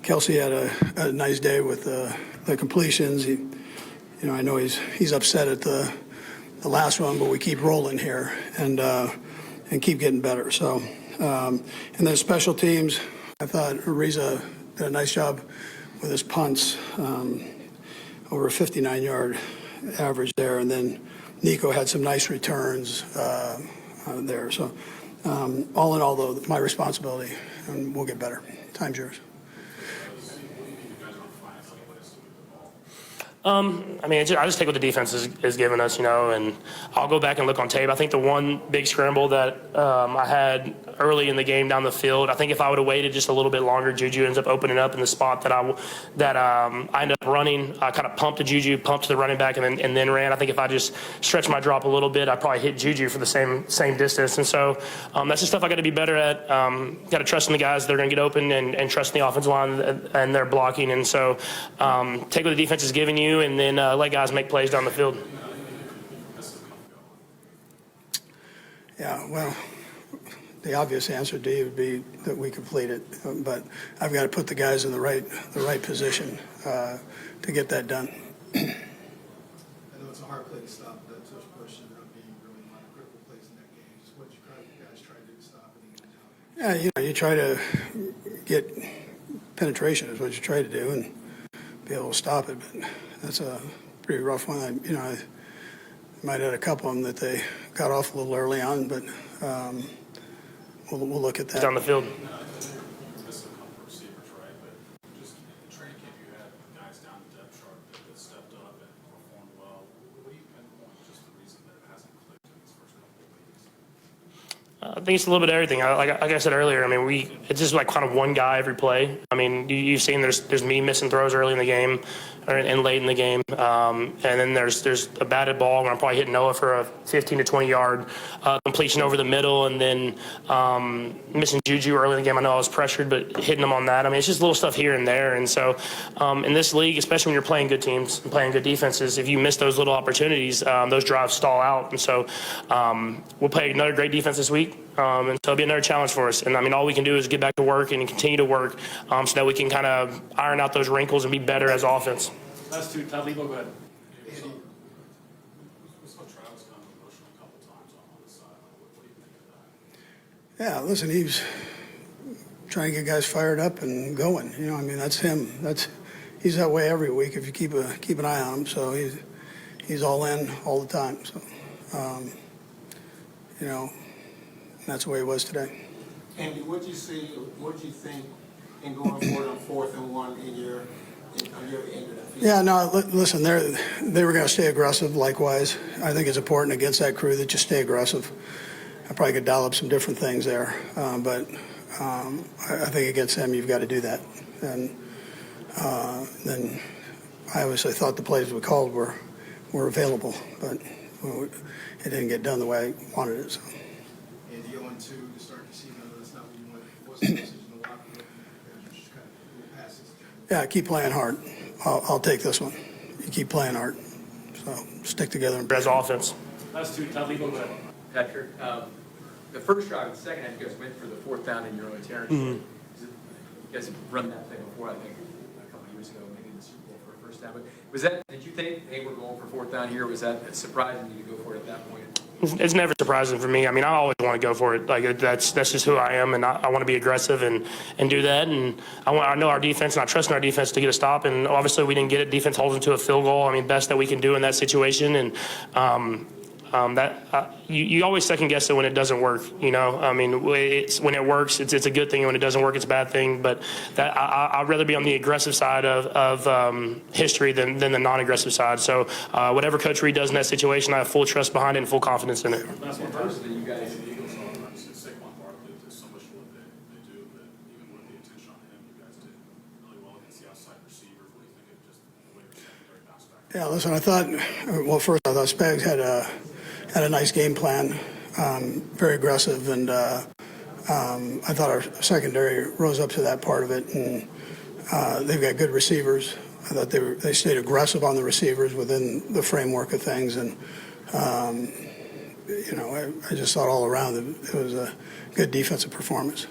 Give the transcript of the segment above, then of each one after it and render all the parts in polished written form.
Kelce had a nice day with the completions. I know he's upset at the last one, but we keep rolling here and keep getting better. So, and then special teams, I thought Ariza did a nice job with his punts, over a 59-yard average there, and then Nico had some nice returns there. So, all in all, though, my responsibility, and we'll get better. Time's yours. I just take what the defense is giving us, and I'll go back and look on tape. I think the one big scramble that I had early in the game down the field, I think if I would have waited just a little bit longer, Juju ends up opening up in the spot that I ended up running. I kind of pumped to Juju, pumped to the running back, and then ran. I think if I just stretched my drop a little bit, I'd probably hit Juju for the same distance. And so that's the stuff I got to be better at. Got to trust in the guys that are going to get open and trust in the offensive line and their blocking. And so take what the defense is giving you, and then let guys make plays down the field. Yeah, well, the obvious answer, D, would be that we complete it, but I've got to put the guys in the right position to get that done. I know it's a hard play to stop that touch push and not being really one of the critical plays in that game. Just what you guys try to do to stop it. Yeah, you try to get penetration is what you try to do and be able to stop it, but that's a pretty rough one. I might have had a couple of them that they got off a little early on, but we'll look at that. Down the field. Missing a couple of receivers, right? But just in training camp, you had guys down the depth chart that stepped up and performed well. What do you pinpoint just the reason that it hasn't clicked in these first couple of weeks? I think it's a little bit of everything. Like I said earlier, it's just like kind of one guy every play. You've seen there's me missing throws early in the game and late in the game, and then there's a batted ball where I'm probably hitting Noah for a 15 to 20 yard completion over the middle, and then missing Juju early in the game. I know I was pressured, but hitting him on that. It's just little stuff here and there. And so in this league, especially when you're playing good teams and playing good defenses, if you miss those little opportunities, those drives stall out. And so we'll play another great defense this week. And so it'll be another challenge for us. And all we can do is get back to work and continue to work so that we can kind of iron out those wrinkles and be better as offense. Last two, Todd Lebo, go ahead. We saw Travis kind of emotional a couple times on the sideline. What do you think of that? Yeah, listen, he's trying to get guys fired up and going. That's him. He's that way every week if you keep an eye on him. So he's all in all the time. So that's the way it was today. Andy, what did you see? What did you think in going forward on 4th and 1 on your end of that field? Yeah, no, listen, they were going to stay aggressive likewise. I think it's important against that crew that you stay aggressive. I probably could dial up some different things there, but I think against them you've got to do that. And then I obviously thought the plays we called were available, but it didn't get done the way I wanted it. So. And the 0-2 to start the season, that's not what you wanted. It wasn't a decision to lock it up. Just kind of little passes. Yeah, keep playing hard. I'll take this one. You keep playing hard. So stick together. And As offense. Last two, Todd Lebo, go ahead. Patrick, the first drive of the second half, you guys went for the 4th down in your own territory. Mm-hmm. You guys have run that thing before, I think, a couple of years ago, maybe in the Super Bowl for a first down. But did you think, hey, we're going for 4th down here? Was that surprising you to go for it at that point? It's never surprising for me. I always want to go for it. That's just who I am, and I want to be aggressive and do that. And I know our defense, and I trust in our defense to get a stop. And obviously, we didn't get it. Defense holds into a field goal. Best that we can do in that situation. And you always second guess it when it doesn't work. When it works, it's a good thing. And when it doesn't work, it's a bad thing. But I'd rather be on the aggressive side of history than the non-aggressive side. So whatever Coach Reid does in that situation, I have full trust behind it and full confidence in it. Last one first, then you guys. So much what they do, but even with the attention on him, you guys did really well against the outside receivers. What do you think of just the way your secondary bounced back? Yeah, listen, I thought Spags had a nice game plan, very aggressive, and I thought our secondary rose up to that part of it, and they've got good receivers. I thought they stayed aggressive on the receivers within the framework of things, and I just thought all around it was a good defensive performance.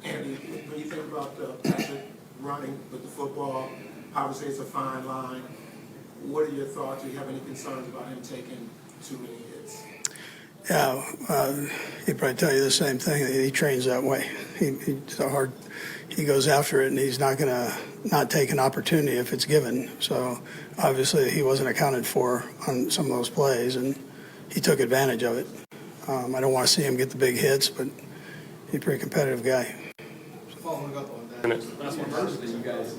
Andy, when you think about Patrick running with the football? Obviously, it's a fine line. What are your thoughts? Do you have any concerns about him taking too many hits? Yeah, he'd probably tell you the same thing. He trains that way. He goes after it, and he's not going to not take an opportunity if it's given. So obviously he wasn't accounted for on some of those plays, and he took advantage of it. I don't want to see him get the big hits, but he's a pretty competitive guy. Following up on that, Last one first, you guys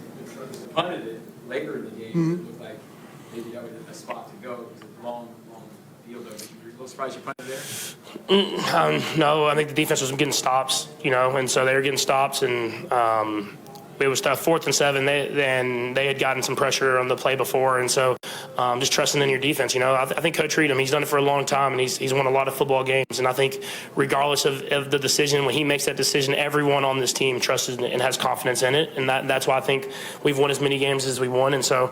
punted it later in the game. It looked like maybe that was a spot to go. It was a long field. Were you a little surprised you punted there? No, I think the defense was getting stops, and so they were getting stops, and it was tough. 4th and 7, they had gotten some pressure on the play before, and so just trusting in your defense. I think Coach Reid, he's done it for a long time, and he's won a lot of football games, and I think regardless of the decision, when he makes that decision, everyone on this team trusts and has confidence in it, and that's why I think we've won as many games as we won, and so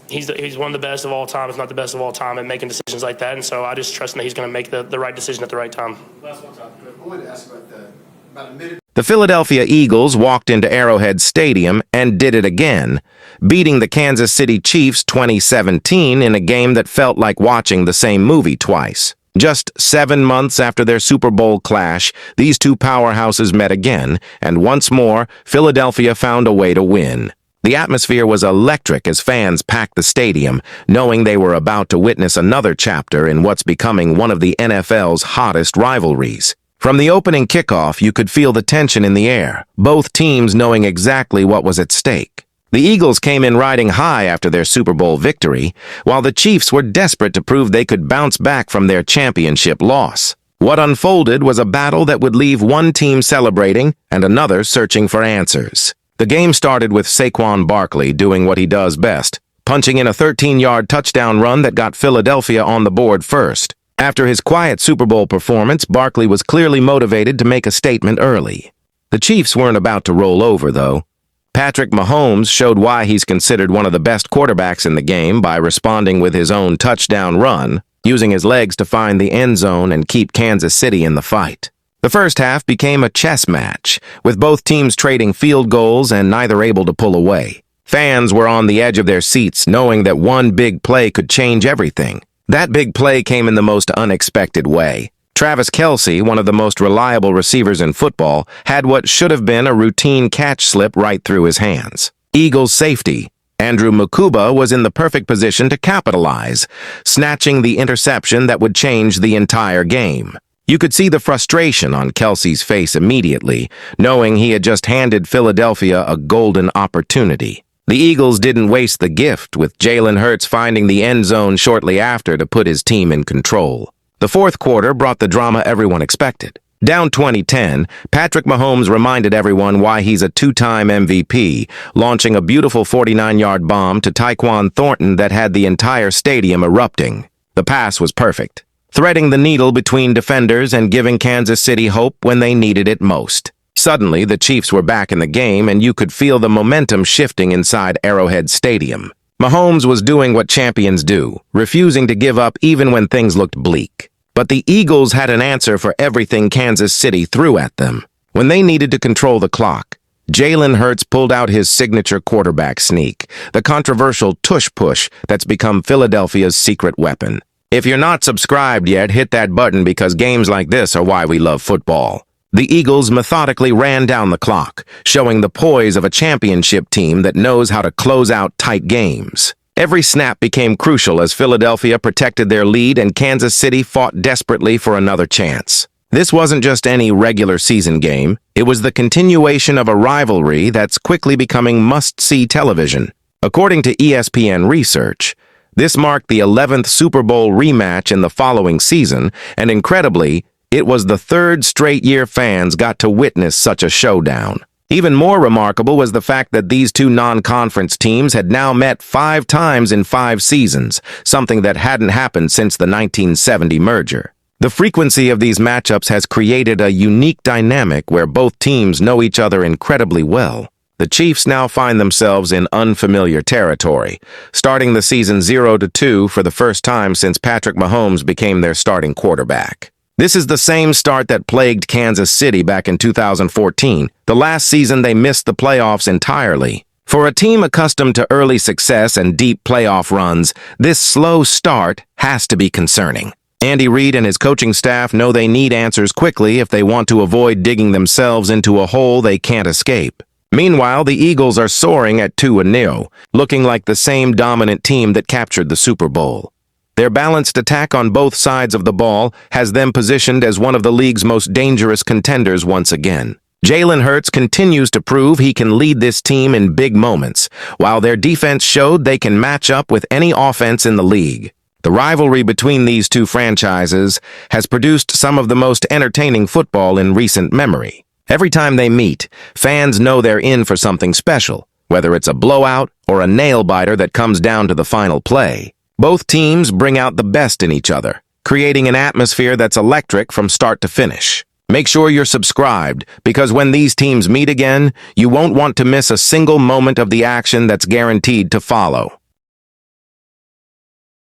he's one of the best of all time, if not the best of all time, at making decisions like that, and so I just trust that he's going to make the right decision at the right time. Last one, Todd. I wanted to ask about a minute. The Philadelphia Eagles walked into Arrowhead Stadium and did it again, beating the Kansas City Chiefs 2017 in a game that felt like watching the same movie twice. Just 7 months after their Super Bowl clash, these two powerhouses met again, and once more, Philadelphia found a way to win. The atmosphere was electric as fans packed the stadium, knowing they were about to witness another chapter in what's becoming one of the NFL's hottest rivalries. From the opening kickoff, you could feel the tension in the air, both teams knowing exactly what was at stake. The Eagles came in riding high after their Super Bowl victory, while the Chiefs were desperate to prove they could bounce back from their championship loss. What unfolded was a battle that would leave one team celebrating and another searching for answers. The game started with Saquon Barkley doing what he does best, punching in a 13-yard touchdown run that got Philadelphia on the board first. After his quiet Super Bowl performance, Barkley was clearly motivated to make a statement early. The Chiefs weren't about to roll over, though. Patrick Mahomes showed why he's considered one of the best quarterbacks in the game by responding with his own touchdown run, using his legs to find the end zone and keep Kansas City in the fight. The first half became a chess match, with both teams trading field goals and neither able to pull away. Fans were on the edge of their seats, knowing that one big play could change everything. That big play came in the most unexpected way. Travis Kelce, one of the most reliable receivers in football, had what should have been a routine catch slip right through his hands. Eagles safety, Andrew Mukuba, was in the perfect position to capitalize, snatching the interception that would change the entire game. You could see the frustration on Kelce's face immediately, knowing he had just handed Philadelphia a golden opportunity. The Eagles didn't waste the gift, with Jalen Hurts finding the end zone shortly after to put his team in control. The fourth quarter brought the drama everyone expected. Down 2010, Patrick Mahomes reminded everyone why he's a two-time MVP, launching a beautiful 49-yard bomb to Tyquan Thornton that had the entire stadium erupting. The pass was perfect, threading the needle between defenders and giving Kansas City hope when they needed it most. Suddenly, the Chiefs were back in the game, and you could feel the momentum shifting inside Arrowhead Stadium. Mahomes was doing what champions do, refusing to give up even when things looked bleak. But the Eagles had an answer for everything Kansas City threw at them. When they needed to control the clock, Jalen Hurts pulled out his signature quarterback sneak, the controversial tush-push that's become Philadelphia's secret weapon. If you're not subscribed yet, hit that button because games like this are why we love football. The Eagles methodically ran down the clock, showing the poise of a championship team that knows how to close out tight games. Every snap became crucial as Philadelphia protected their lead and Kansas City fought desperately for another chance. This wasn't just any regular season game. It was the continuation of a rivalry that's quickly becoming must-see television. According to ESPN research, this marked the 11th Super Bowl rematch in the following season, and incredibly, it was the third straight year fans got to witness such a showdown. Even more remarkable was the fact that these two non-conference teams had now met 5 times in 5 seasons, something that hadn't happened since the 1970 merger. The frequency of these matchups has created a unique dynamic where both teams know each other incredibly well. The Chiefs now find themselves in unfamiliar territory, starting the season 0-2 for the first time since Patrick Mahomes became their starting quarterback. This is the same start that plagued Kansas City back in 2014, the last season they missed the playoffs entirely. For a team accustomed to early success and deep playoff runs, this slow start has to be concerning. Andy Reid and his coaching staff know they need answers quickly if they want to avoid digging themselves into a hole they can't escape. Meanwhile, the Eagles are soaring at 2-0, looking like the same dominant team that captured the Super Bowl. Their balanced attack on both sides of the ball has them positioned as one of the league's most dangerous contenders once again. Jalen Hurts continues to prove he can lead this team in big moments, while their defense showed they can match up with any offense in the league. The rivalry between these two franchises has produced some of the most entertaining football in recent memory. Every time they meet, fans know they're in for something special, whether it's a blowout or a nail-biter that comes down to the final play. Both teams bring out the best in each other, creating an atmosphere that's electric from start to finish. Make sure you're subscribed, because when these teams meet again, you won't want to miss a single moment of the action that's guaranteed to follow.